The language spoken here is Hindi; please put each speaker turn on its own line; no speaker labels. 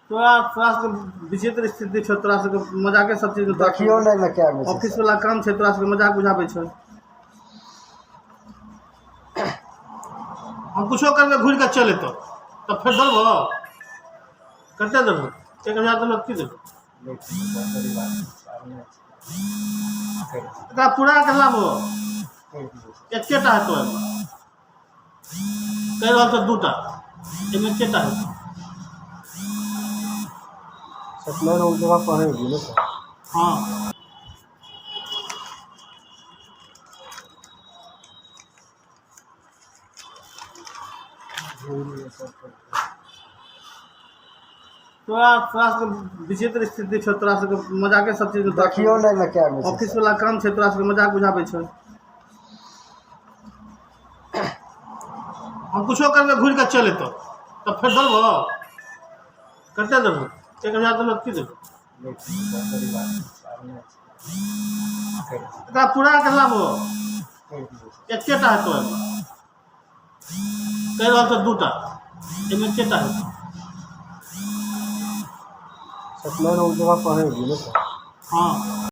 तोरा तोरा से विचित्र स्थिति छौ, तोरा से मजाके सब चीज
देखियो नहीं मैं क्या
ऑफिस वाला काम छै, तोरा से मजाक बुझाबै छौ। हम कुछो करके घुर के चल एतो तब फिर देबो कते देबो 1000 देबो की देबो एकरा पूरा कर लाबो एकेटा हेतो कह रहल तो दूटा एमे एकेटा हेतो
सतलर उस जगह पढ़ेगी ना सर।
हाँ तोरा तोरा से विचित्र स्थिति छौ, तोरा से मजाके सब चीज
देखियो नहीं मैं क्या
ऑफिस वाला काम छै, तोरा से मजाक बुझाबै छौ। हम कुछो करके घुर के चल एतो तब फिर देबो कते देबो 1000 देबो की देबो एकरा पूरा कर लाबो एकेटा हेतो कह रहल तो दूटा एमे एकेटा हेतो
सतलर उस जगह पढ़ेगी ना सर।
हाँ